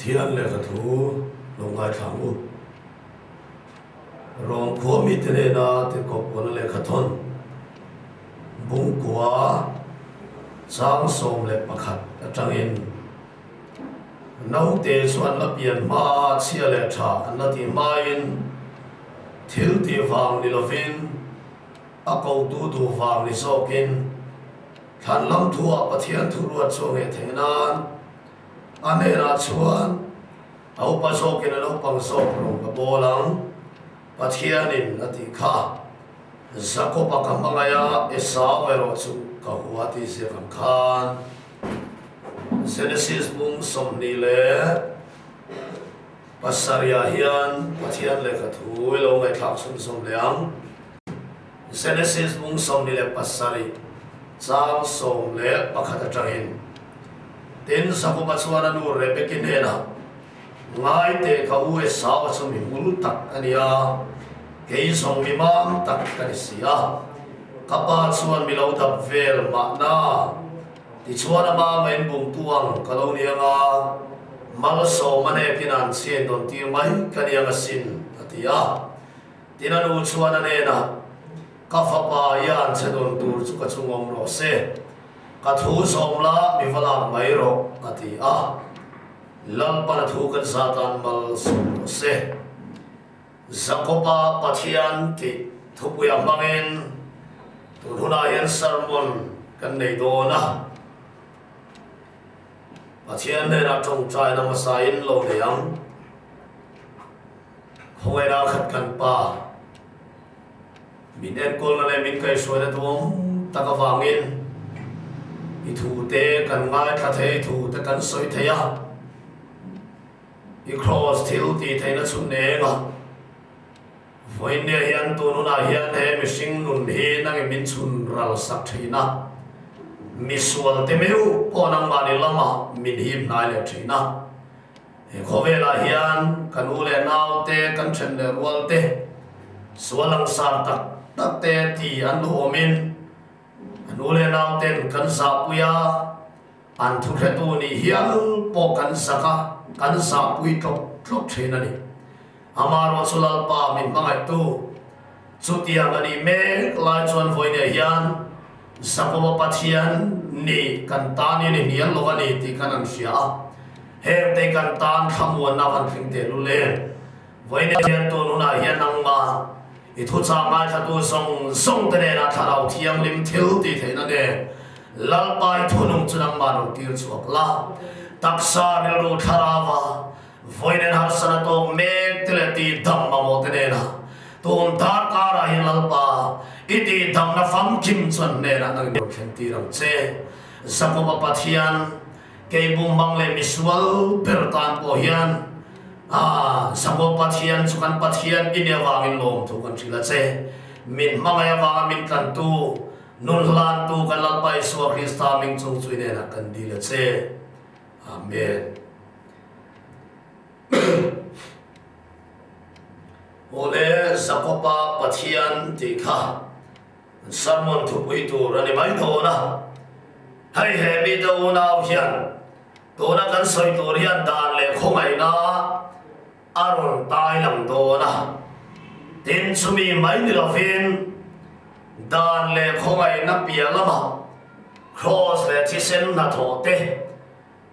thian le ka thu longai thangu rong kho mi te na te ko pon le ka thon bung kwa sang som le pakhat atangin nau te chuan la pian ma chia le tha na ti main thil ti wang ni lovin a ko tu wang ni sokin than lam thua pathian thuruat chonge thenan ane ra chuan au pa sokin lo pang sok rong ka bolang pathianin ati kha zakopa kamangaya esau ero chu ka huati se kam khan Genesis bung somni le pasaria hian pathian le ka thui lo ngai thak sum som leang Genesis bung somni le pasari chang som le pakhata tangin tin sakopa chuan anu rebekin hena ngai te ka u esau chumi mulu tak ania kei song mi mam tak kanisia kapa chuan mi lo dap vel ma na ti chuan ama men bung tuang kalonia nga mal so mane kinan chen don ti mai kania nga sin atia tinanu chuan ane na ka fa pa yan chedon tur chu ka chungom ro se ka thu som la mi vala mai ro atia lam pa thu kan satan mal som se zakopa pathian ti thupuya mangin tunhuna yan sermon kan nei do na pathian ne na tong trai na masain lo leang khoi ra khat kan pa min en kol na le min kai so na tum takawangin I thu te kan ngai tha the thu te kan soi theya I cross thil ti theina chun ne nga voine hian tu nu na hian he mishing nun he nang min chun ral sak thina misual te meu po nang mani lama min him nai le thina he khovela hian kan ule naw te kan chen le rual te sualang sar tak tak te ti an lu omin an ule naw ten kan sa puya an thu khe tu ni hian po kan saka kan sa pui tok tok thina ni amaro sulal pa min mangai tu chutiang ani me lai chuan voine hian sakopa pathian ni kan tani ni nian lo ani ti kanang sia he te kan tan khamuan na kan thing te lu le voine hian to nu na hian nang ma I thu cha ma tha tu song te ne na tharau thiam lim thil ti theina ne lal pai thunung chunang ma no tir chuak la taksa ne ru tharawa voine har sana to me teleti dhamma mo te ne na tum tar kara hin lalpa iti dam na fam kim chun ne na nang de khenti ram che sakopa pathian ke bung mang le miswal pertan po hian sakopa pathian chukan pathian inia wangin lom thu kan thila che min mangaya wanga min kan tu nun hlan tu kan lalpa Isu Krista ming chung chui ne na kan dile che amen ole sakopa pathian ti kha sermon thupui tu rani mai do na hai he mi do na hian to na kan soi to rian dan le khomai na aron tai lam do na tin chumi mai ni lovin dan le khomai na pia lama cross le chi sen na tho te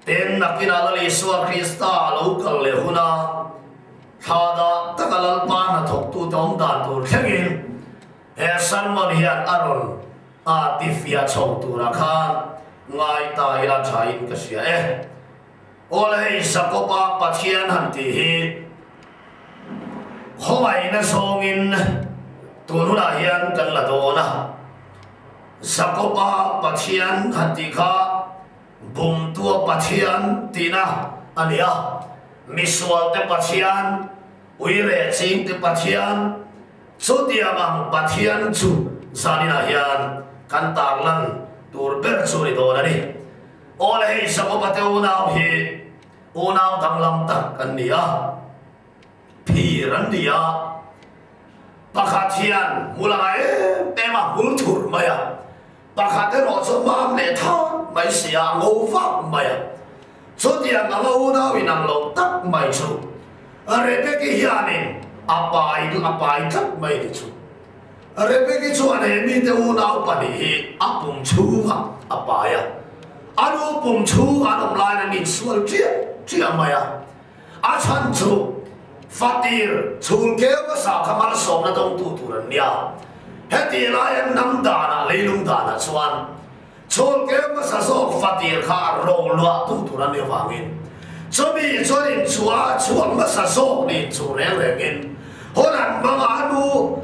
ten nakina la Isu Krista local le huna thada takalal pa na thok tu dom dan tur thengin he sermon hian aron tifia chong tu ra khan ngai ta ila thain ka sia ole sakopa pathian han ti hi khowai na songin tu nu na hian kan la do na sakopa pathian han ti kha bum tua pathian tina ania miswal te pathian uire ching te pathian chutia bang pathian chu sanina hian kan tarlan tur ber churi do na ni ole hi sakopa te unau hi unau danglam tak kan nia phi ran dia pakhathian mulai tema multhur maya pakhate ro chu mam le tha mai sia ngô pháp maya số tiền ngắm u nào vì nằm lộc tắc mày chú rồi bé cái hiền apai tắc mày đi chú rồi bé cái chú anh em đi theo u nào bận đi apung chú mà apai anh apung chú anh ông lại là mình suy chia mày chân chú phát tiền chú kéo cái sao tham ăn sống nó đông tu rồi nia hết tiền lại anh nắm đàn lấy lung đàn chuan chôn kéo mà sao số phát tiền khá rong loa tu ra nhiều vàng in cho bị cho nên chúa mà sao số đi chúa này lại in hôm nay mang anh u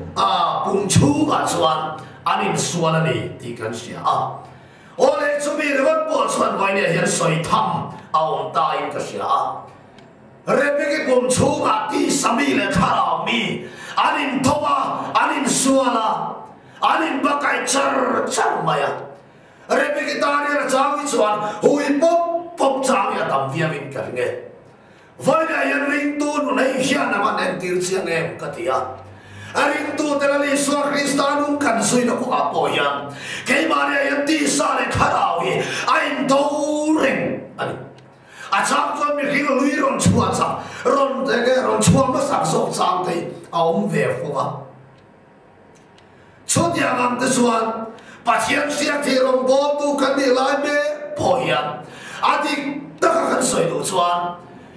bung chú cả chuan anh in xuân này thì cần gì hôm nay cho bị rất bộ chuan vậy này hiện soi thăm ông ta in cái gì rồi bây cái bung chú cả thì sami lại khá là mi anh in thova anh in xuân anh in bác cái char mày rồi bây cái ta này là trang cái chuan hui bốc trang ya tầm vía mình cả nghe vậy là hiện ring tu nó này hiện là bạn em tiêu chiang em cái gì ring tu tên là Giêsu Christanum cần suy nó cũng áp bồi hiện cái mà này hiện tí sa này khá đào hi anh đâu ring anh chắc cho mình khi lui ron chuan sao ron cái ron chuan nó sạc sốt trang thì ông về không à chốt nhà làm tới chuan bà thiên siết thì rong bó tu cần đi lại bê bồi hiện thì tất cả các sợi đồ chuan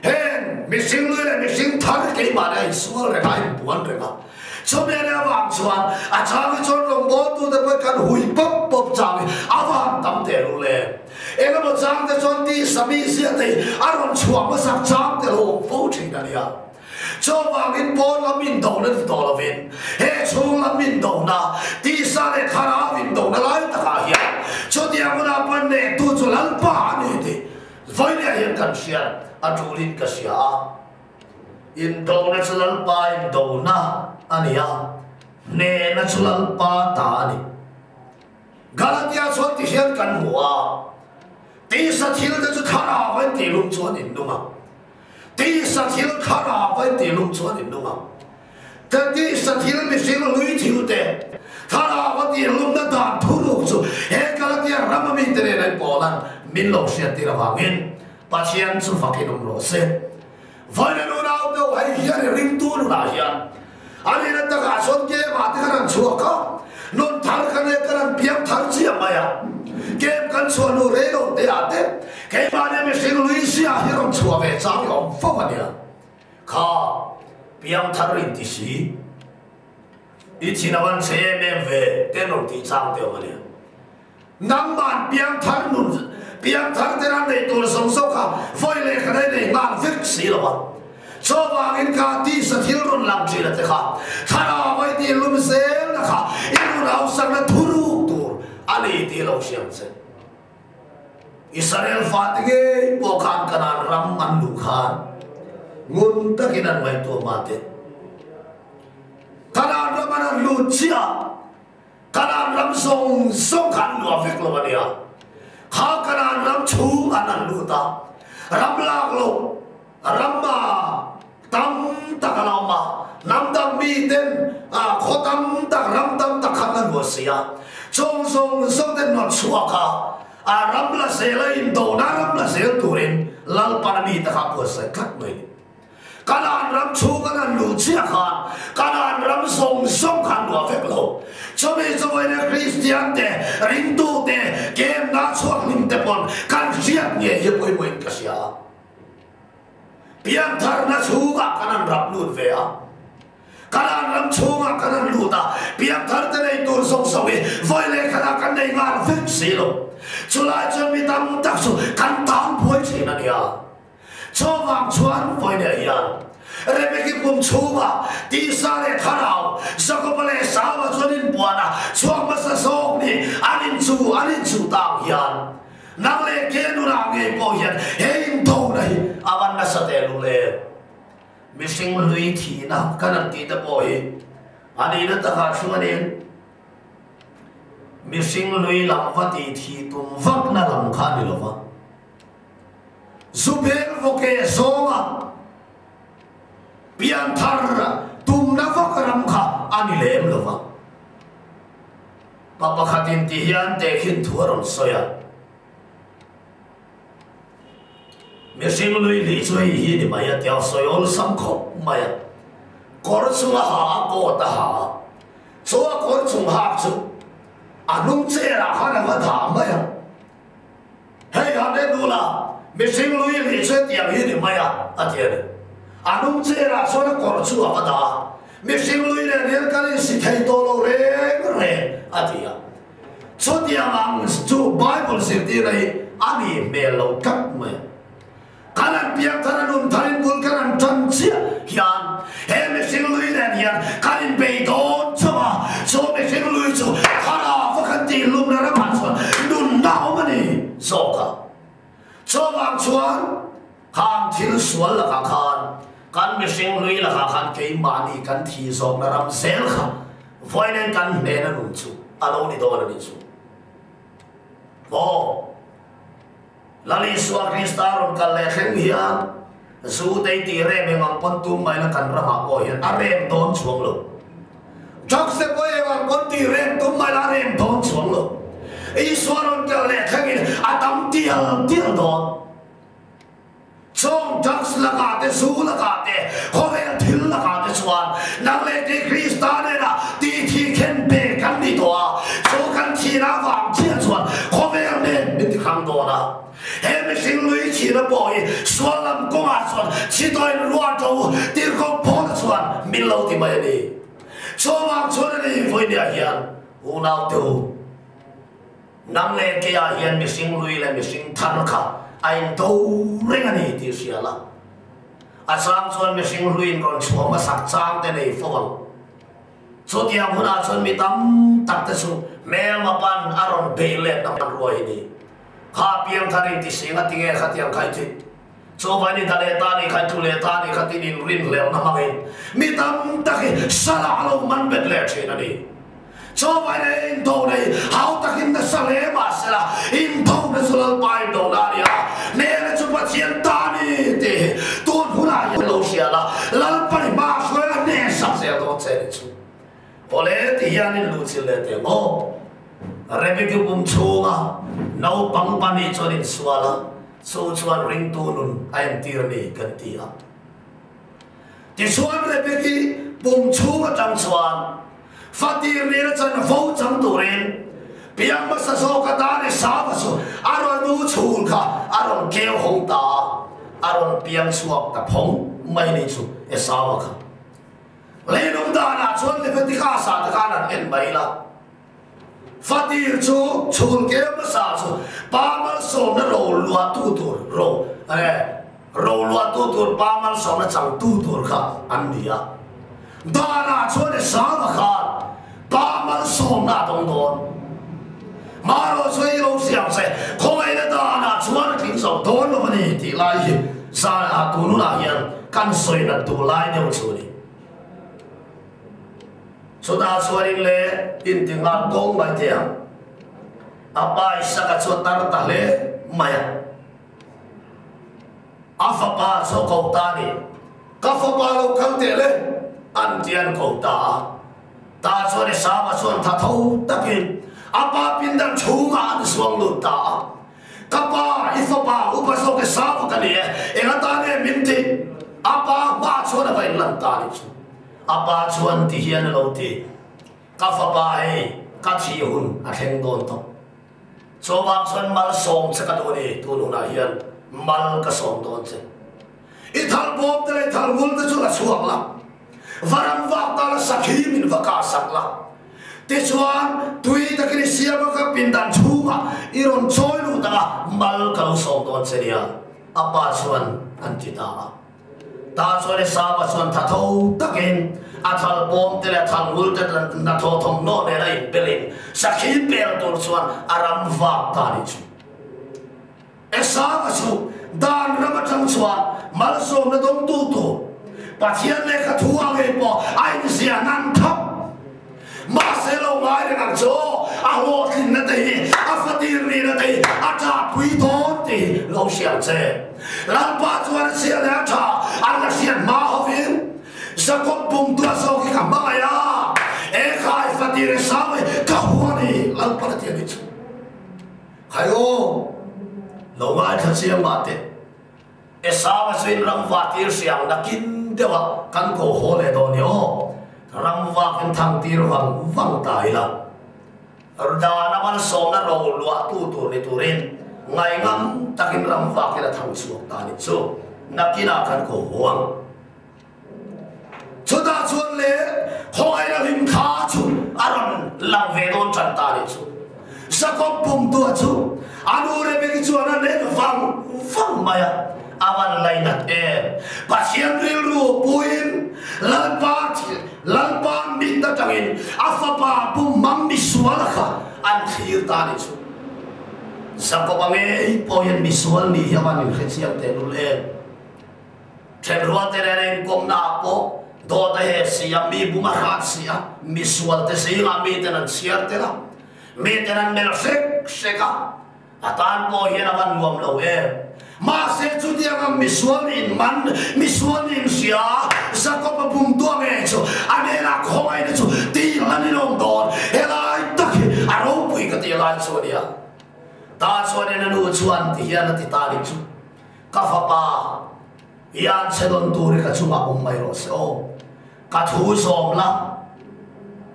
hèn mình sinh lui này mình sinh thắng cái mà này xuống lại cái buồn rồi mà cho nên là vàng chuan cha cái chọn rong bó tu để mới cần hủy bốc trang vàng tầm thế luôn lệ em có một trang để chọn đi sami siết thì ron chuan mà sang trang để hồ phố trình này à cho vàng in bón là mình đầu nên to là viên hệ chung là mình đầu na tí sa để khá là mình đầu na lại tất cả hiện cho tiền của nó bên này tu cho lăng ba này thì với này hiện cần xuyên chủ linh cái gì in đầu na cho lăng ba in đầu na anh nè na cho lăng ba ta anh Galatia cho tí hiện cần mua tí sa thiếu để cho khá là với tí luôn cho nên đúng không tí sa thiếu khá là với tí luôn cho nên đúng không thế tí sa thiếu mình sinh lui thiếu thế khá là với tí luôn đã đàn thu được rồi hết cái là cái rắm mình thế này bỏ lan mình lộc sẽ tí là vàng in bà chiên xuống phát hiện ông lộc sẽ vậy nên nó nào đâu hay hiện ring tu nó là hiện anh ấy đã cả son kia mà cái thằng chùa có non thằng cái này cái thằng biếng thằng gì mà ya game kan chuan nu re lo te ate ke ba ne me sing luisia hi rom chua ve chang yom fo ma nia kha piang thar rin ti si i china wan che me ve te no ti chang te ma nia nam ban piang thar te ran nei tur song so kha voi le kha nei ngang vek si lo wa cho ba in ka ti sa thil ron lam chi la te kha thara vai ti lum se na kha i ru sang na thuru tur ali ti lo siam se Israel fatige pokan kanan ram man lu khan ngun takinan mai to mate kanan ram man lu chia kanan ram song khan lu afek lo mania kha kanan ram chu anan lu ta ram lak lo ram ma tam takalau ma nam dam mi ten khotam tak ram tam tak khan lo sia song den not suaka ram la sela in do na ram la sel turin lal panami ta kha ko sai khat noi kanan ram chu kanan lu chia khan kanan ram song khan lo vek lo cho me cho ne Christian te ring tu te kem na chuak nim te pon kan siat nge hi poi ka sia pian thar na chu ga kanan ram lut ve kanan ram chunga kanan luta piang thar te nei tur song song e voi le khana kan nei ngar vek si lo chulai chon mi tam tak su kan tam phoi chi na nia cho wang chuan voi ne hian re be ki pum chunga ti sa le tharau sakopale sawa chonin buana chuang ma sa song ni anin chu tang hian nang le ke nu ra nge po hian hein to nai awan na sa te lu le missing lui thi na kanan ti ta boy ani na ta kha chuanin missing lui lam va ti thi tum vak na lam kha ni lo wa zubel voke zonga pian thar tum na vak ram kha ani lem lo wa papa khatin ti hian te khin thuaron soya mi sim lui li chui hi ni maya tiao soyol sam kho maya kor chunga ha ko ta ha so kor chung ha chu anung che ra khana ma tha maya hey ha de du la mi sim lui li chui tiang hi ni maya atian anung che ra so na kor chu ha da mi sim lui le ne ka si thai to lo re atia so tiang ang chu bible si ti rai ani melo kap maya kanan piang tananun tarin bul kanan tansia hian he me singului dan hian kanin be don chama so me singului chu khara fakan ti lum na ra man chuan nun nau mani so ka so wang chuan khang thil sual la ka khan kan me singului la ka khan ke mani kan thi so na ram sel kha voinen kan me na nun chu alo ni do na ni chu bo lali suar kristaron kalle khen hian su tei ti re me mang pon tum mai la kan ra ma ko hian a rem don chuang lo jak se ko e mang pon ti rem tum mai la rem don chuang lo i suaron kalle khen atam tial don chong jak la ka te su la ka te ho ve thil la ka te chuan nang le ti kristane ra ti thi khen be kan ni to a so kan thi ra wang chia chuan ho ve me ti khang do na he me sing lui chi na boy sual lam ko a chuan chi toi ruan to ti ko pon chuan min lo ti mai ni so wang chuan ni voi ni a hian u nau tu nang le ke a hian me sing lui le me sing than kha ai to reng ani ti sia la a sang chuan me sing lui ron chuang ma sak chang te nei fo so tiang huna chuan mi tam tak te su mel ma pan aron be le tam roi ni kha piang thari ti singa tinge khatiang khai chi so vani dale ta ni khai tu le ta ni khati ni rin le na mangai mi tam tak sala lo man bet le che na ni so vani in do nei how takin na sale ma sala in do na sul pai do la ya ne na chu pa chien ta ni te ton huna lo sia la lal pa ni ma so ne sa se do che chu ole ti ya ni lu chi le te mo Rebeki bum chunga nau pang pani chonin suala so chuan ring tu nun ayam tirani kan tia ti chuan Rebeki bum chunga tang chuan fatir ni ra chan vo chang turin piang ma sa so ka da ni sa ba so aron nu chul kha aron keu hong ta aron piang suak ta phong mai ni chu e sa wa kha le nong da na chuan Rebeki ka sa ta ka nan en mai la fatir chu chul ke ma sa chu pa mal som na ro lua tu tur ro lua tu tur pa mal som na chang tu tur kha an dia da na chu ne sa ma kha pa mal som na dong don ma ro chui lo xiang se khoi na da na chu na ting so don lo ni ti lai hi sa a tu nu na hian kan soi na tu lai ne chu ni so da suarin le in tingal kong mai tiang apa isaka chutar ta le maya afa pa so ko ta ni ka fa pa lo kan te le an tian ko ta chuan sa ma chuan tha tho takin apa pin dan chunga an suang lu ta ka pa ifa pa upa so ke sa ko ka ni e ga ta ne min ti apa ma chuan vai lan ta ni apa chuan ti hian lo ti ka fa pa he ka thi hun a theng don to so wang chuan mal som che ka do ni tu nu na hian mal ka som don che i thal bom te thal mul te chu la chuak la varam wa ta la sakhi min va ka sak la te chuan tui ta kri sia ma ka pin dan chunga i ron choi lu ta mal ka lo som don che nia apa chuan an ti ta ta chuan sa ba chuan tha tho takin a thal bom te la thal mul te na tho thom no ne la in belin sakhi pel tur chuan aram va ta ni chu esa ba chu dan rama chang chuan mal som na dom tu tu pathian le kha thuang he po ai ni sia nan thap ma se lo mai re nang cho a lo thin na te a fatir ni na te a cha pui to ti lo xiang che lan pa chuan sia le cha a la sia ma ho vin zakot bum tu so ki ka ma ya e khai fatir sa we ka huani lan pa ti ni chu hayo lo mai tha sia ma te esama suin rangwa tir siang nakin dewa kan ko hole do nyo rangwa kan thang tir wang tai la arda na man som na ro lua tu ni turin ngai ngam takin rangwa kila thang su ta ni chu nakina kan ko huang chuda chuan le hoi la lim kha chu aron lang ve don chan ta ni chu sakop pum tu chu anu re be chu ana le vang maya awan lainat pasien rilu puin lalpa minta tangin afapa pum mammi sualaka an khir ta ni chu sakop ame poyen misual ni yaman ni khesiam te lule Terua tereng kom na po do he siya mi bumahat siya misual te siya mi tenan siya tela mi tenan mersek seka atan po hinaman luam lawe mase chudi ang misual in man misual in siya sa ko pabunto ang echo anela khomai ne chu ti lani long don helai tak aro pui ka ti lai chu dia ta chu ne nu chuan ti hian ti ta ni chu ka fa pa yan sedon turi ka chuma umay roso ka thu som la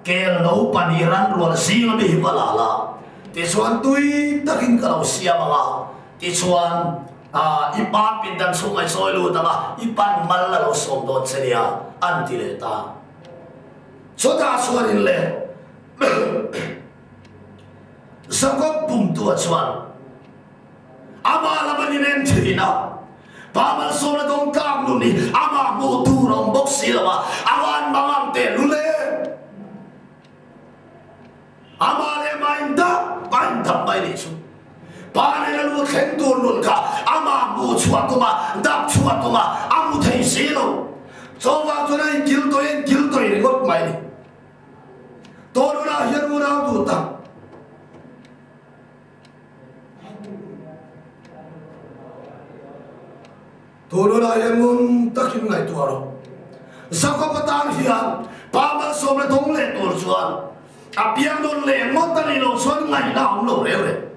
kel no paniran ro sing mi hibalala ti chuan tui takin ka lo sia mga ti chuan ipan pindan sumay soilu tama ipan mal la lo som don seria antileta so ta chuan le sakop pum tu chuan ama la manin thina Pamal sona dong kam nuni ama mo turong boksila awan mamam te lule ama le mainda mai ni su pane la lu khen tur nun ka ama mo chua kuma dap chua kuma amu thei silo so wa to nai gil to ri got mai ni to na hian mu na du ta Tulu na yan ngun takin ngay tuwaro. Sakapatan hiyan, pamal sobre tong le tursuan. Apiang don le mo tanino suan ngay na lo re.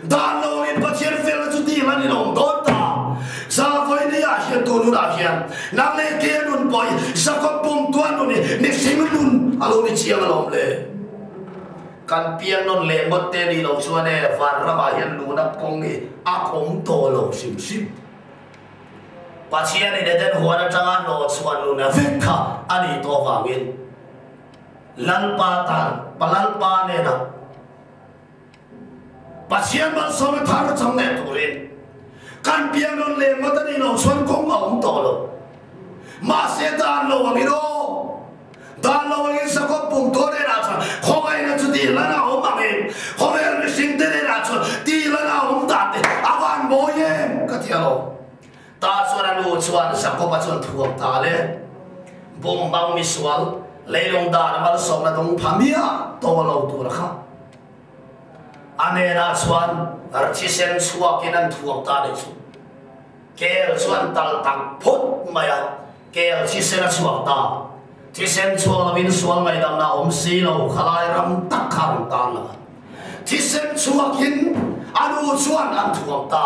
Dalo in patien fel tu di man no dota. Sa foi ni ya hiyan tulu na hiyan. Na le ke nun boy sakapum tuan ni ni simun alo ni chiang alom le. Kan piang non le mo te ni lo suan e van rama hiyan luna kongi akong tolo sim. Pasien ini dan huana jangan lo suan luna vekha ani to wangin lalpatan palalpa nena pasien mal some thar changne turin kan piang non le matani lo suan kong ma tolo ma se dan lo wangiro dan lo wangin sakop pung to ne ra cha khongai na chu di lana o mangin khomel ni sing te ne ra cha di lana o da te awan boye katialo ta suara lu chuan sakop chuan thuam ta le bom bang misual leilong da mal som na dong phamia to lo tu ra kha ane na chuan archisen chuak in thuam ta le chu kel chuan tal tak phut maya kel chisen chuak ta chisen chuak win sual mai dam na om si lo khalai ram tak kham ta la chisen chuak in anu chuan an thuam ta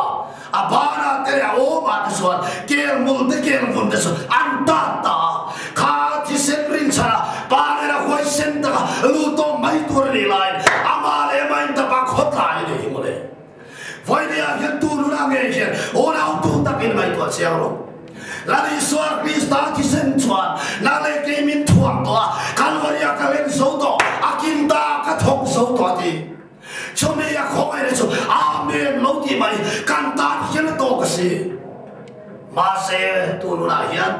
abana tere o ma suan kel mul de kel fun de so anta ta kha ti sen rin chara pa ra khoi sen ta lu to mai tur ni lai ama le mai ta pa khota ni ni mole voi dia hian tu nu na nge hian o na tu ta kin mai to chiang lo la ni suar krista ti sen chuan na le ke min thuang to kalvaria ka len so to akin ta ka thok so to ti Chome ya khomai le chu amen lo ti mai kan ta hian to ka si ma se tu nu na hian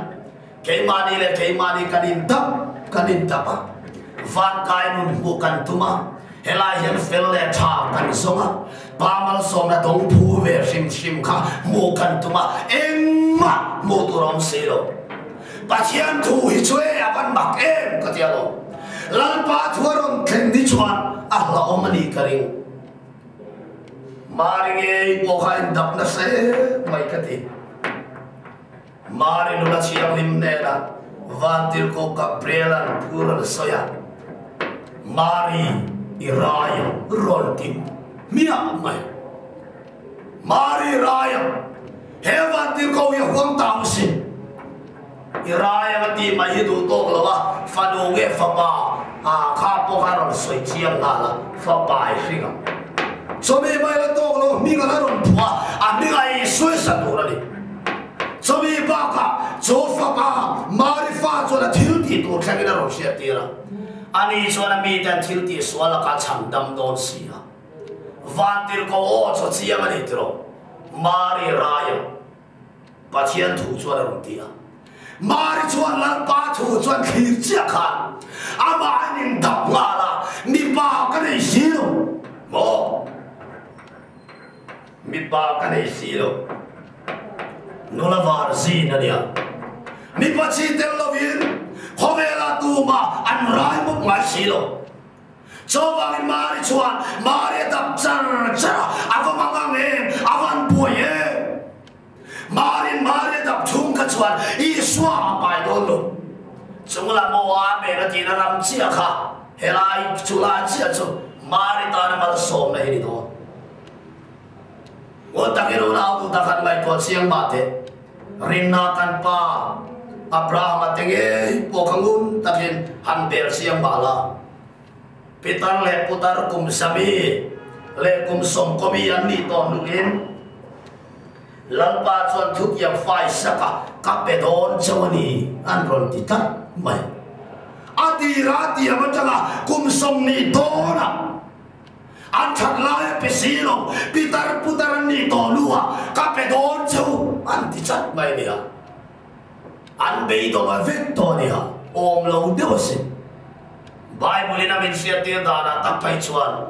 ke mani le ke mani kanin ta pa van kai nun bu kan tuma hela hian fel le tha kan songa pamal som na dong phu ve sim kha mu kan tuma emma mu tu rom se lo pa chian thu hi chue apan mak em ka tia lo lal pa thuaron thlen ni chuan la omani karing Mari mo kain dap na se may kati. Mari nula siyang himnela vantir ko kaprelan pura na soya. Mari iraya roltim miya may. Mari iraya hewan tir kau ya huang tang sin iraya mati mai du tok lawa fanu ge fa pa kha po kha ron soi chiam na la fa pa singa so me mai la tok lo mi ga la ron phua mi ga i soi sa tu la ni so me ba ka so fa pa mari fa so la thil ti tu kha ga ron sia ti la ani so na mi tan thil ti so la ka cham dam don sia van tir ko o so chiam ani tro mari raya pathian thu so la ron ti a mari chuan lan pa thu chuan khir chia khan ama anin dap nga la mi pa ka nei silo mo mi pa ka nei silo no la var zi na dia mi pa chi tel lovin khomela tu ma an rai mo ngai silo so wang mari chuan mari dap char char avamang em avan puye mari dap chung ka chuan i swa pai don lo chung la mo a me na ti na ram chia kha helai chula chia chu mari ta na mal som na hi do wo ta ke ro na tu ta khan mai to siang ma te rin na kan pa abraham atenge po kangun takin han ber siang ba la pitar le putar kum sami le kum som komi an ni to nuin lampa chuan thuk yang fai saka kapedon chawani an ron ti tat mai ati rati amatanga kum som ni dona an that lai pesilo pitar putar ni to lua kapedon chaw an ti chat mai nia an be do ma vector nia om lo deosin bible ina men sia ti dana tapai chuan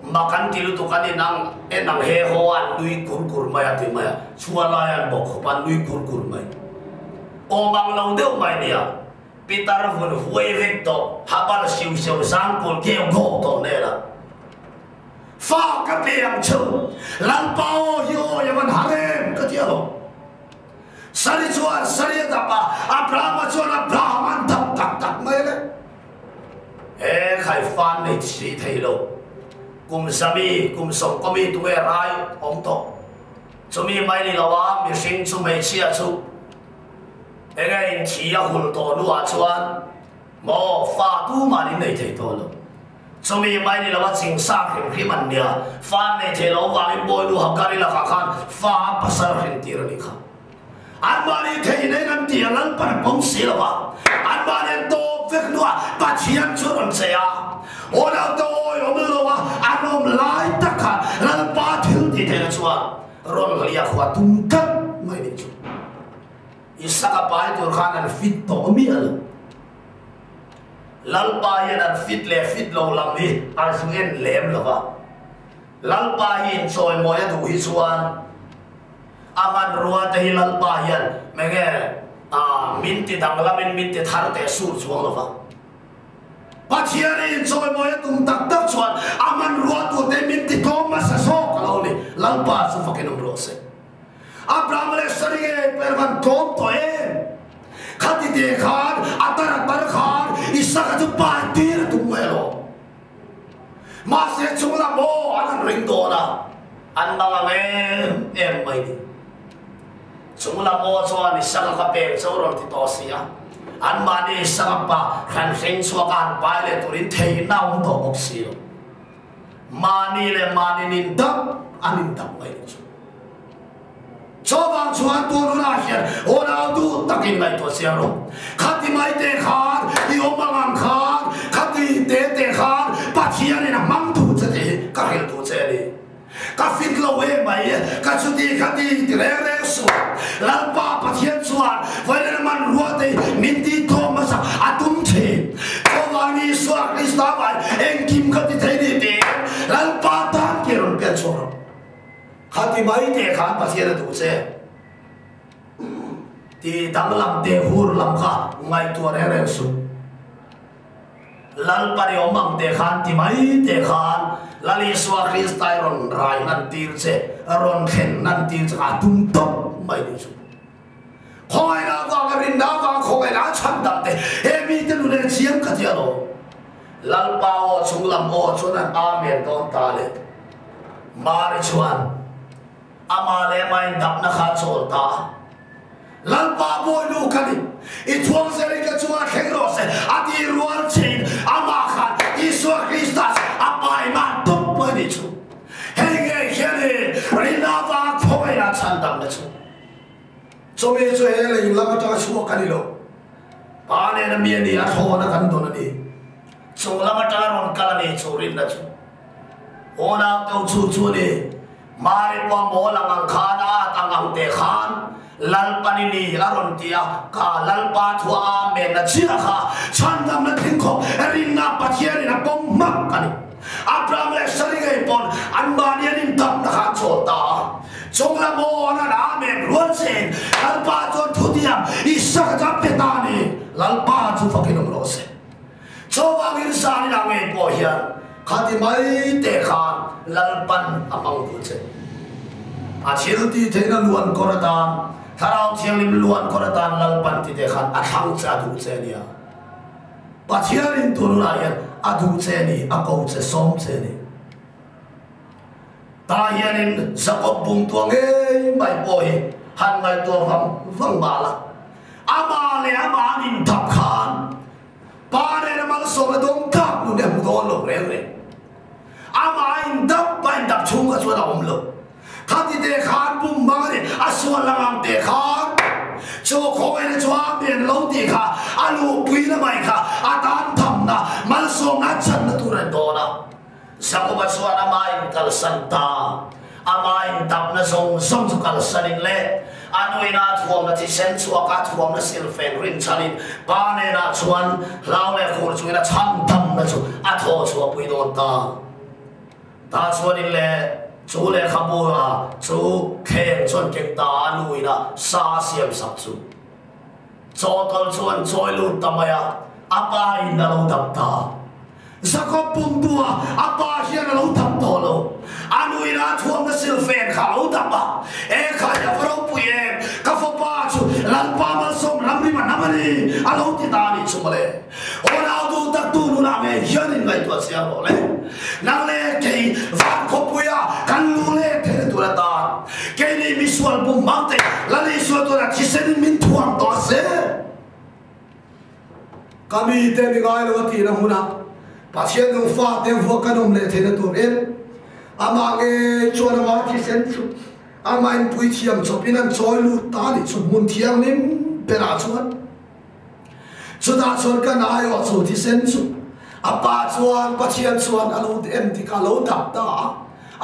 makan tilu tu kan enang he hoan nui kur mai ati mai chualayan bok pan nui kur mai omang lo deu mai nia pitar hun huai vek to habal siu sang kol ke go to nela fa ka peang chu lan pao yo yaman harem ka tialo sari chuan sari da pa abraham chuan abraham tak mai le khai fan nei chi thei lo kum sami kum som komi tu e rai ong to chumi mai ni lawa mi sing chu mai chia chu ega in chi ya hul to lu a chuan mo fa tu ma ni nei thei to lo chumi mai ni lawa ching sa khim khim an nia fa nei thei lo wa ni boy lu ha kari la kha khan fa pasar hin tir ni kha an ma ni thei nei nan ti lan par pom si lawa an ma ni to vek lu a pa chiam chu ron se a ona to yo me lo wa anom lai takha lan pa thil ti the chuan ron lia khwa tum kat mai ni chu isaka pai tur khan an fit to mi al lal pa yan an fit le fit lo lam ni al sungen lem lo wa lal pa hin choi mo ya du hi chuan aman ruwa te hi lal pa yan mege min ti dang lamin min ti thar te sur chuang lo wa pathianin choi mo ya tum tak tak chuan aman ruwa tu te min ti thom sa so ka lo ni lal pa su fakin ro se abraham le sari e pervan tom to e khati de khan atar khan isaka tu pa tir tu melo ma se chula mo an ring do na an ba em mai ni chula mo chuan isaka ka pe choron ti to sia an ma ni isaka pa khan sing chua kan pai le turin thei naung to bok si mani le mani nin dam anin dam mai chu chobang chuan tu na hian ona du takin ngai to sia ro khati mai te khan i omang khan khati te khan pathian na mang tu che te ka hel tu che ni ka fit lo we mai ka chu ti khati ti re su lan pa pathian chuan vai le man ruwa te min ti thom sa atum che chobang ni swa krista vai en kim khati te ni te lan pa tan ke ron pe choro khati mai te khan pathian tu che ti dang lam te hur lam kha ngai tu re su lal pari omang te khan ti mai te khan lali swa krista ron rai nan tir che ron khen nan tir cha tum top mai ni su khoi na ga rin na ga khoi na chan da te he mi te lu le chiam ka tia lo lal pa o chung lam o chuan amen don ta le mari chuan ama le mai dap na kha chol ta lalpa boy lu kani I thuang seri ka chunga khengro se ati ruan chin ama khan Iswa Christus apai ma tup boy ni chu henge khele rina va khoi na chan dam na chu chome chu hele lama ta chu kani lo pa ne na mi ni a tho na kan don ni chu lama ta ron kala ni chu rin na chu ona kau chu chu ni mari pa mo lang ang khana tangang te khan lal panini aron tia ka lal pa thua me na chia kha chandam na thingkho rinna pathiari na pom mak kani Abraham le saringai pon anbani anin tam na kha chota chongla mo na na me ruan sen lal pa chon thudiam isak jap te tani lal pa chu fakin ro se chowang in sani na me po hian khati mai te khan lal pan amang tu che a chil ti theina luan koratan Tharau thiang lim luan koratan lal pan ti te khan a thang cha du che nia pathiarin turuna yan a du che ni a ko che som che ni ta yanin Jacob bung tuang e mai poi han ngai to vang ba la ama le ama nin thap khan pa ne na mal so ma dong thap nu ne mu don lo le ama in dap chung ka chwa da om lo khati te khan bum ma ne aswa lang te khan cho khoi ne chwa bien lo ti kha alu pui na mai kha atan tham na mal so na chan na tu ran do na sa ko ba chwa na mai kal santa amai tap na song chu kal sanin le anoi na thuam na ti sen chua ka thuam na sil fen rin chanin pa ne na chuan lao le khur chu na cham tham na chu a tho chu pui do ta chuan le chú lệ khám bùa à chú khen chuan keng ta nuôi na sa xiêm sắp chú cho tol chuan choi luôn tâm à apa in na lâu đập ta Jacob bung tua apa hian na lâu đập to lo anui na thuam na sil fen kha lâu đập à e kha ya vro pu em ka fo pa chu lan pa mal som lam ri ma namani a lâu ti ta ni chu male ona du tak tu nu na me hian in ngai tua sia lo le nang le ke van ko puya kan lu le the tu la ta ke ni visual bum mate la ni so to na thisen min thuam to se kami te ni gai lo ti na huna pathian no fa te vo kanom le the na tu en ama ge chuan ma thisen chu ama in pui thiam chopin an choi lu ta ni chu mun thiang nim pera chuan chu da chuan kan ayo chu thisen chu apa chuan pathian chuan alo em ti ka lo dap ta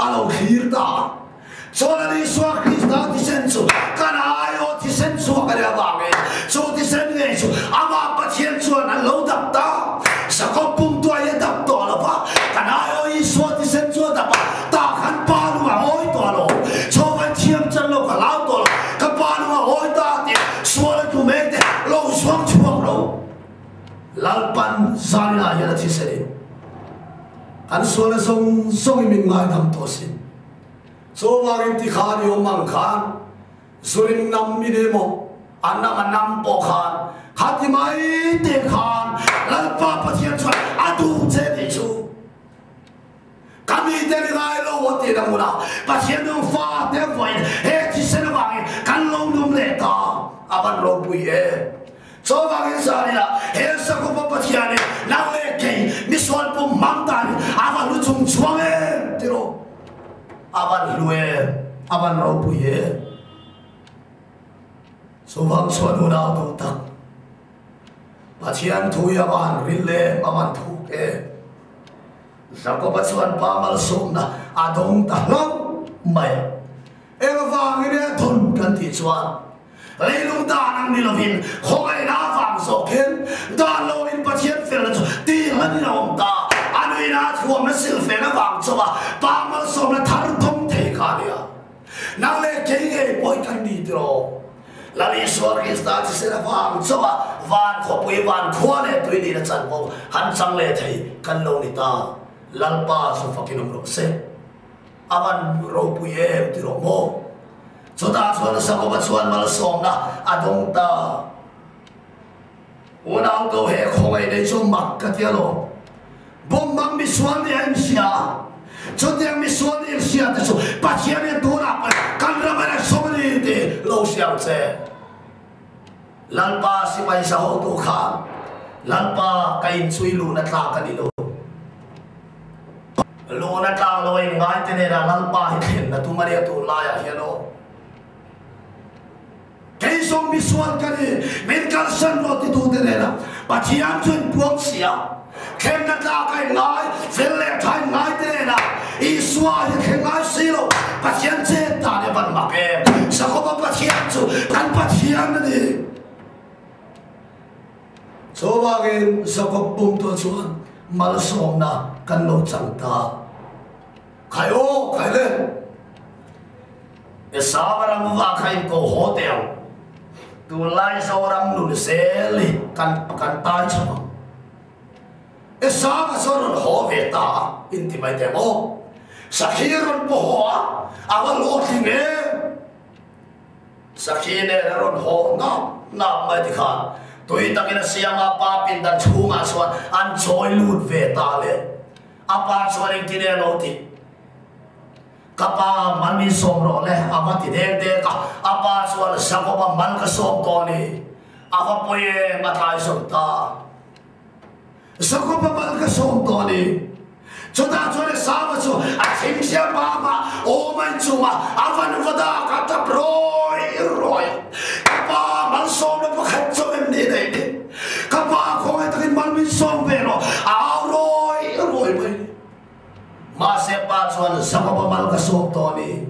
alo hir ta chuan ni so Krista ti sen chu kana ayo ti sen chu ka le ba nge chu ti sen nge chu ama pathian chuan alo dap ta sa ko pum to ye dap to la ba kana ayo I so ti sen chu dap ta khan pa lu a oi to lo chu van thiam chan lo ka lao to ka pa lu a oi ta ti so la tu me te lo swang chu lo lalpan zalina yana thi seri an sola song min ngai nam to sin so warin ti khani o mang khan surin nam mi de mo anam po khan khati mai te khan lalpa pathian chwa adu che de chu kami te ngai lo wo te da mula pathian no fa te voi he ti se na wang kan lo dum le ta aban lo pui e so bagin sarila he sa ko pa pathiane nang le ke miswal po mamtan avan lu chung chuange tiro avan luwe avan ro puye so bang chuan una tu tak pathian thu ya ban rille avan thu ke sa ko pa chuan pa mal som na adong ta lo mai ero wang ine thon kan ti chuan leilung da nang ni lovin khoi na fang so khen da lo in pathian fel na ti han na om ta anui na thuam na sil fe na wang cho ba pa mal so na thar thom the kha dia nang le ke ge poi kan ni tro la ni so ri sta ti se na wang cho ba van kho pui van kho le tui ni na chan bo han chang le thei kan lo ni ta lal pa so fakin ro se avan ro pui em ti ro mo so ta chuan sa ko ba chuan mal som na adong ta unang ko he khoi nei chu mak ka tia lo bom mang mi suan ni an sia cho tiếng mi xuân in xia thế số bắt hiền in tu nạp căn ra bên số này thì lâu xiang xe lần ba si bay sao tu khan lần ba cái suy lu nát la cái đi lu nát la lo in ngay thế này là lần ba hiện là tu mà đi tu la ya hiền lo cái số mi xuân cái này mình cần sân lo thì tu thế này là bắt hiền chuyên buông xia khen nát la cái ngay về lệ thay ngay thế này là Isua yang kengai silo pasien ceta dia ban makem sakoba pasien tu kan pasien ni coba gen sakop pum tu chuan mal som na kan lo chang ta kayo kaile e sawaram wa khai ko hotel tu lai sawaram nun seli kan tai chama e sawa soron ho veta intimai demo sakhiron pohoa awan lotinge sakhine ron ho na mai dikha tui takina siama pa pindan chunga swan an choi lut ve ta le apa swaring kine loti kapa mami somro le amati deng de ka apa swan sakoba man ka som to ni apa poye matai som ta sakoba man ka som to ni Coba coba sama tu, asyik siapa ma, oman cuma, awan wada kata roy, kapa malsom le pakai coba ni, kapa kau itu kan malmin som bero, roy ni, masih pasuan sama pemal kasok tu ni,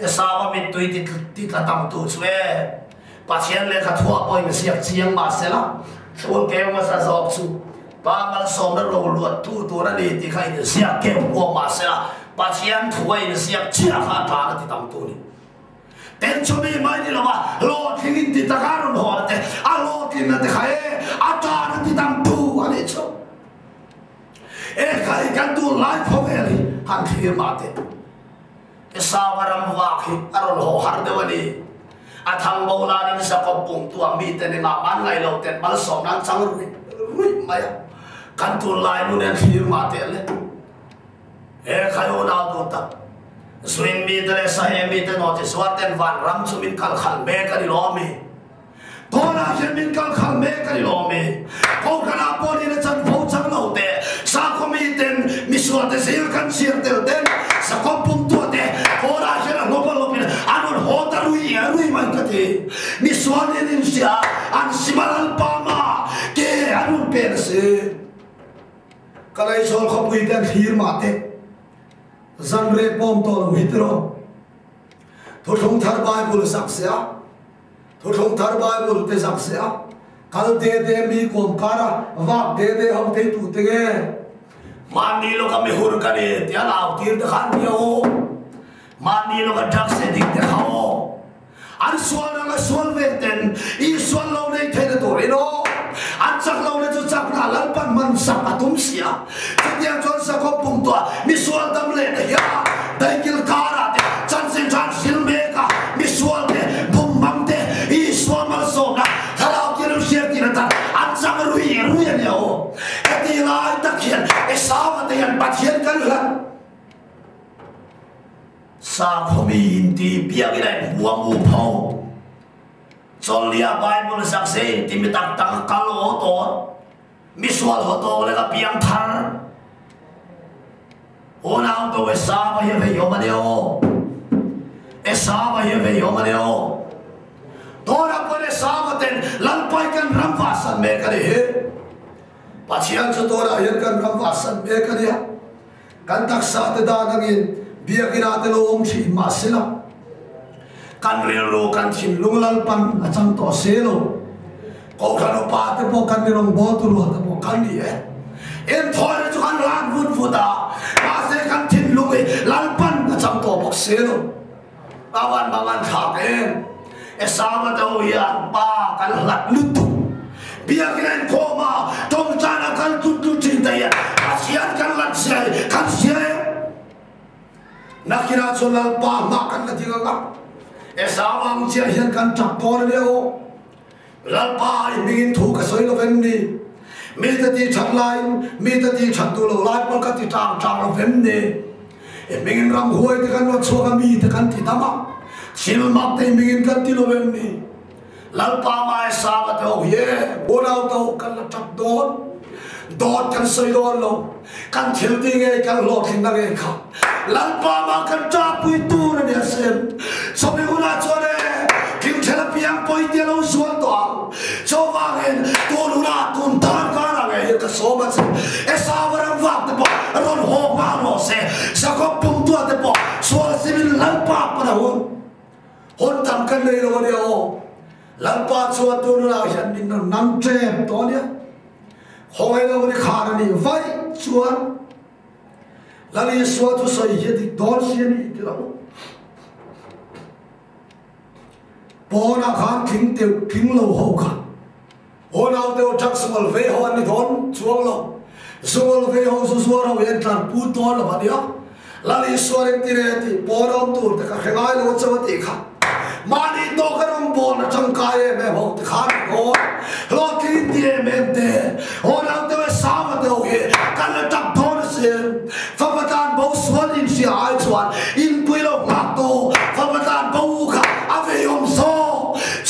sama mitu itu titang tu cuy, pasien le katua pun siap siang masih lah, soal kau masa sok tu. Pamal som na ro luat tu na ni ti khai ni siap ke ko ma sa pa chian thuai ni siap chia kha ta na ti tam tu ni ten chu mi mai ni lawa lo thing ti ta ka ro ho te a lo ti na te khai a ta na ti tam tu ani chu e khai kan tu lai pho veli han thi ma te e sa waram wa khi a ro ho har de wani a thang bo la ni sa ko pung tu mi te ni ma man lai lo te mal som nan chang ru mai kan tu lai nu nen thir ma te le e khayo na do ta swing mi te sa he mi te no te swaten van ram chu min kal khal me ka ni lo mi to na chen min kal khal me ka ni lo mi ko kana po ni na chan pho chang lo te sa ko mi ten mi swat te sir kan sir te ten sa ko pum tu te ko na chen no pa lo pi anon ho ta rui man ka te mi swat ni sia an simalan pa ma ke anon pe se kalai sol khapui dan hir mate zanre pom to hitro thothong thar bible saksia thothong thar bible te saksia kal de mi kom kara wa de hom te tu te ge mani lo ka me hur ka de tia law tir de khan yo mani lo ka dak se dik de khao an swal na swal veten I swal lo nei the de to re no an chak lo le chu chak na lan pan man sa patum sia tiang chon sa ko pum to mi swal dam le de ya dai kil kara de chan sin chan sil me ka mi swal de bum bam de I swal ma so na tharau ki ru sia ki na ta an chak ru ya yo ati lai ta khian e sa ma de yan pat hian kan la sa khomi inti pia ki dai buang u phau Solia Bible sakse ti mi tak tak kalo to miswal hoto le ka piang thar ona to esa ba ye ve yo ma deo esa ba ye ve yo ma deo tora pore sa ma ten lan pai kan ram vasan me ka de pachian chu tora yer kan ram vasan me ka de kan tak sa te da nangin biakina te lo om chi ma sila kan relo kan chin lungal pan achang to selo ko kan pa te po kan rong bo tu lo te po kan ni en thoi chu kan lan vut vuta ma se kan chin lungai lan pan achang to bok selo awan mangan thak e sama to ya pa kan lat lutu biar kena koma tong chana kan tu cinta ya asian kan lat sia kan sia nak kira solal pa makan ka tinga esawang cia hian kan tak por leo lalpa i bingin thu ka soi lo ven ni mi ta ti chat lai mi ta ti chat tu lo lai pol ka ti tang tang lo vem ne e mingin ram huai te kan lo choka mi te kan ti tama sil mak te mingin kan ti lo vem ni lalpa mai sa ba to ye bodau to kan la tap don dot kan soi don lo kan thil ti nge kan lo thin na nge kha lalpa ma kan cha pui tu na ne sem so me una chone kim thela piang poi ti lo suan to so wa gen to lu na tun tan ka na nge ka so ma e sa wa ram wa te po ron ho wa lo se sa ko pum tu te po so se min lalpa pa na hon tam kan le lo ne o lalpa chua tu na hian min nam trem to ne hoi lo ni khar ni vai chuan lali suwa tu soi hi dik don si ni ti lo po na khan king teu king lo ho kha ho nau teu chak smol ve ho ni don chuang lo smol ve ho su suwa ro yen tlan pu to lo ba dia lali suwa ring ti re ti po ro tu ta ka khengai lo chawa ti kha mani to karam bon na changkai me ho ti khan ko lo ti ti me te ho nau teu sa ma teu he kan la tak thon se Famatan bau suan in si ai chuan in pui lo ngak to famatan bau kha ave yom so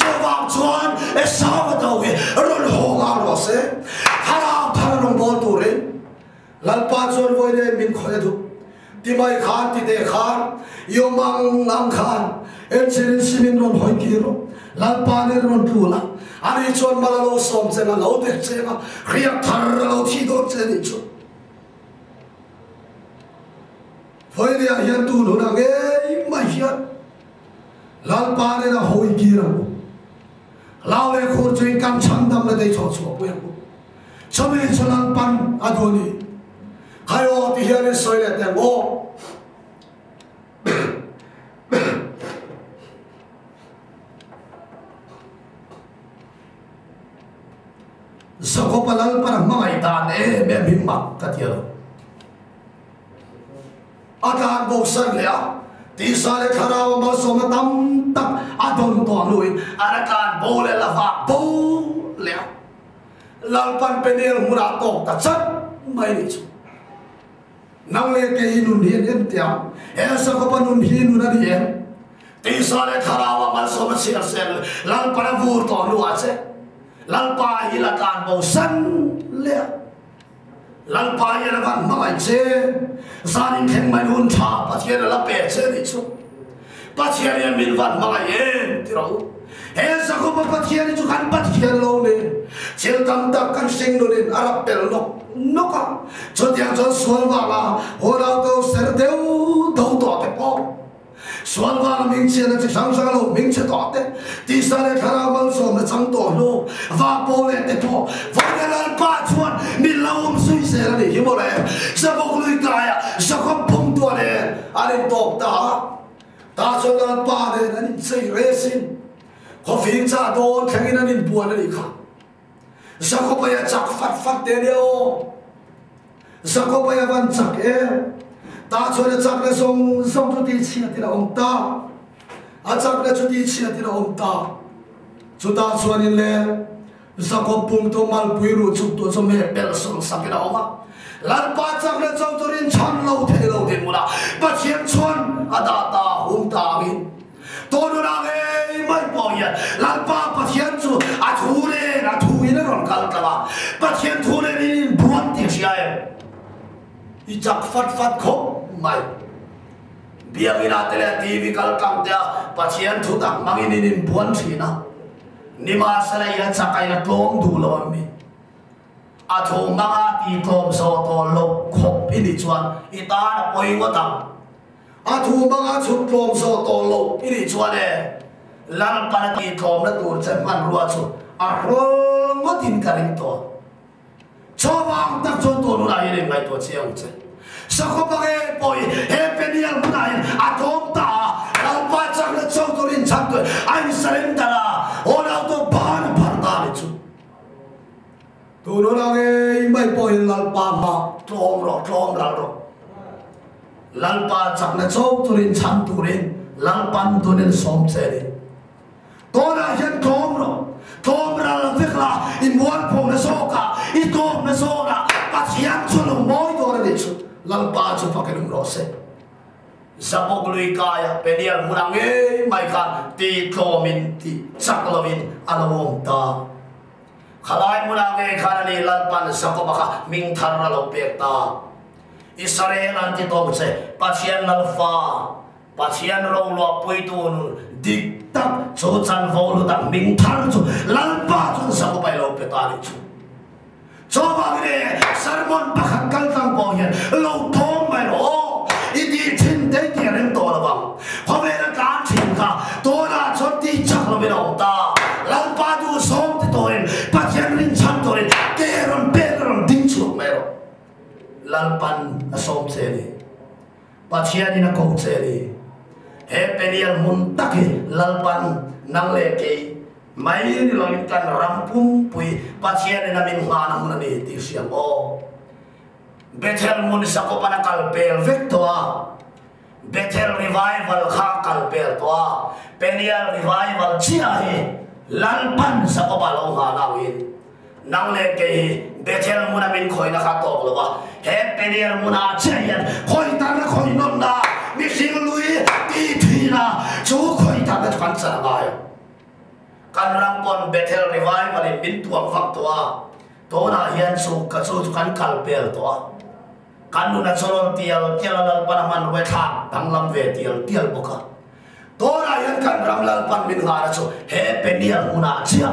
chawang chuan e sa ma to he ron ho ga ro se hara thara rong bol tu re lalpa chuan voi ne min khoi du ti mai khan ti de khan yomang nam khan e chen simin ron hoi ki ro lalpa ne ron pula ari chuan mala lo som che na lo de che ma khia thar lo thi do che ni chu Hoi dia hian tu nu na nge ma hian lalpa ne na hoi ki ra lao le khur chin kam cham dam na dei cho cho pu pu chame chalan pan adoni khayo ti hian soi le te mo Sakopalal para mga itan me bimmak katiyalo Adan boksan lea ti sale kharaw ma som tam tak adon to lui arakan bole lava bo lea lalpan penel mura tok ta chat mai ni chu nang le ke inun hien em tia e sa ko panun hin na ni em ti sale kharaw ma som sia sel lalpan vur to lu ase lalpa hilakan boksan lea lalpa ya kan mai che zanin theng mai hun tha pathian la pe che ni chu pathian ya min van mai e ti ro he sa ko pathian chu kan pathian lo ne chel tam ta kan sing no rin arab pel no ka cho tiang cho sual wa la ho ra to ser deu do to te po sual wa ming che na chi sang sang lo ming che to te ti sa le khara mal so na chang to lo va po le te po va le lal pa chuan mi laum sui se la ni hi mo le sa bo lui ka ya sa ko pum to le ari to ta cho lal pa le na ni sei resin ko fin cha do thang in an buan ni kha sa ko pa ya chak fat de le o sa ko pa ya van chak e ta cho le chak le song tu ti chi ti la om ta a chak le chu ti chi ti la om ta chu ta chuan in le sa ko pum to mal pui ru chu to so me pel song sak na oma lan pa chak le chau to rin chan lo the lo din mula pa chiam chuan ada ta hum ta min to no na e mai po ya lan pa chiam chu a thu le na thu in ron kal ta ba pa chiam thu le ni buan ti sia e I chak fat khop mai biang ina tele TV kal kam dia pathian thu tak mangin in buan thina nima sala ina chakai na tlom du lo mi a thu manga ti tlom so to lo khop ini chuan ita na poi ngota a thu manga chu tlom so to lo ini chuan e lang pa ti tlom na tur chen man ruwa chu a rol ngotin karing to chawang tak chon to nu lai le mai to chiang che sa ko page poi he penial munai atom ta lau pa chak le chau to rin chak to ai surrender la ona to ban par ta le chu to no la ge mai poi lal pa ma trom ro lal pa chak le chau to rin cham tu rin lal pan to nen som che rin to na hian trom ro tom ral vekla in muan pho na soka I tom na sona pathian chu lo moi do re chu lalpa chu pakelum ro se sapok lui kaya penial murange mai kan ti thomin ti saklovin alawom ta khalai murange khanani lalpan sakobaka ming tharna lo pekta Israel anti tom se pathian lalfa pathian ro lo puitun diktak chu chan volu tak ming thar chu lalpa chu sakobai lo petani chu choba re sermon pakhat kal tang po hian lo thom mai ro Idi chin de kianem to la bang khome na kan chin ka to na choti chak lo bino ta lam pa du som ti to en pathian rin chan to en keron pedron ding chu mero lam pan a som che ni pathian ina ko che ni he penial mun taki lam pan nang le ke mai ni lo in kan rampum pui pathian ina min nga na mun ni ti siam o Bethel mun sako pana kalpel vektoa Bethel revival kha kalpel toa Peniel revival chia he lalpan sako balo ha lawin nang le ke Bethel mun amin khoi na kha tok lowa he Peniel mun a chian khoi ta na khoi non da mi sing lui ti thina chu khoi ta na kan sa ngai kan rampon Bethel revival in bin tuang fak toa to na hian su ka chu kan kalpel toa Kanu na sorol tial lal panaman wetha tanglam ve tial boka tora yan kan ramlal pan min ngara so he penial una chia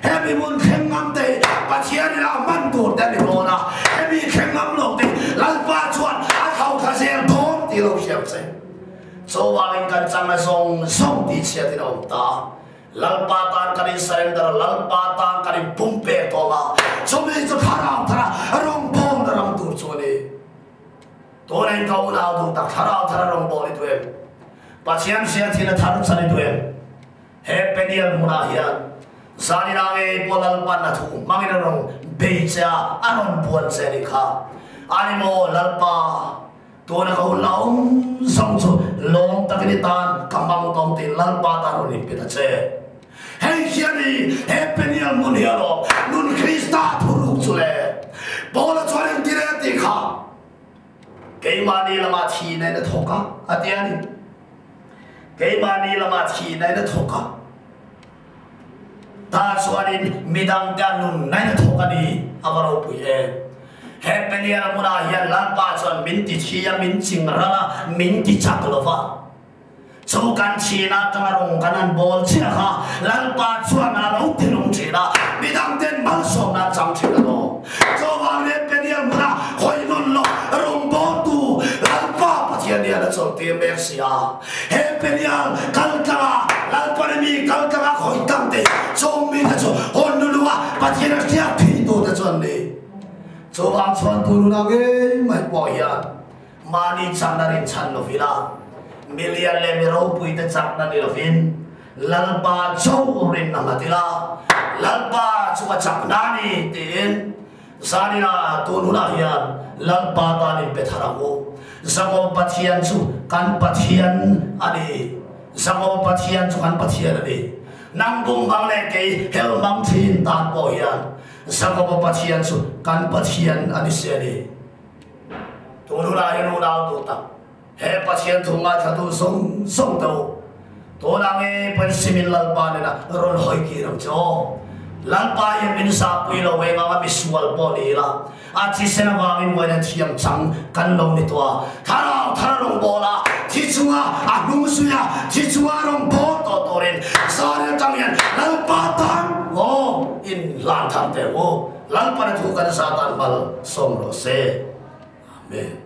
he mi mun khengam te pathian la man tur da ni lona he mi khengam lo te lal pa chuan a khau kha sel thom ti lo siam se so walin kan chang na song ti chia ti rom ta lal pa ta kan surrender lal pa ta kan pumpe to ma so mi so khara rong bom da ram tur chone Toren kau na tu tak thara rong boli tu em, pasien sia thina tharu sani tu em, he penial muna hian, sani nange polal pan na tu, mangin rong beja anon buan seni kha, animo lalpa, toren kau laung song su long takini tan kambang tong ti lalpa taru ni pita che, he hiani he penial mun hiano, nun Krista turuk chule, bola chuanin tireti kha. Kay mani lama thi này nó thoka atiani kay mani lama thi này nó thoka ta suanin midang danun này nó thoka ni avaro puye he penial muna hian lalpa chon min ti thia min chingrala min ti chaklova so kan china tangarong kanan bol chia kha lalpa chuan na lo tilung china midang den mal som na chang china no so wang le penial muna khoi non lo rong bo Pathian dia ada sorti Mercia. Hepenial kalkara, lalpanemi kalkara khoi tamte. Zombie na zo honulua pathian dia pintu da zonne. So ang chuan tulu na ge mai poya. Mani chanarin chan lo vila. Million le mero pui ta chakna ni lo vin. Lalpa chou rin na matila. Lalpa chuwa chakna ni tin. Sanina tulu na hian lalpa ta ni petharango. Zango pathian chu kan pathian ani zango pathian chu kan pathian ani nang bung bang le ke hel mang thin tan po hian zango pathian chu kan pathian ani se ani tu nu la yu na tu ta he pathian thu nga tha tu song do to na nge pan simin lal pa na ron hoi ki ram cho lal pa yan min sa pui lo we nga visual po ni la Ati sena wangin wai nan tiang chang kan long ni tua thara rong bola thi chunga anung suya thi chunga rong bo to torin sare tangyan lal patang o in lan tham te o lal pa thu kan satan bal som ro se amen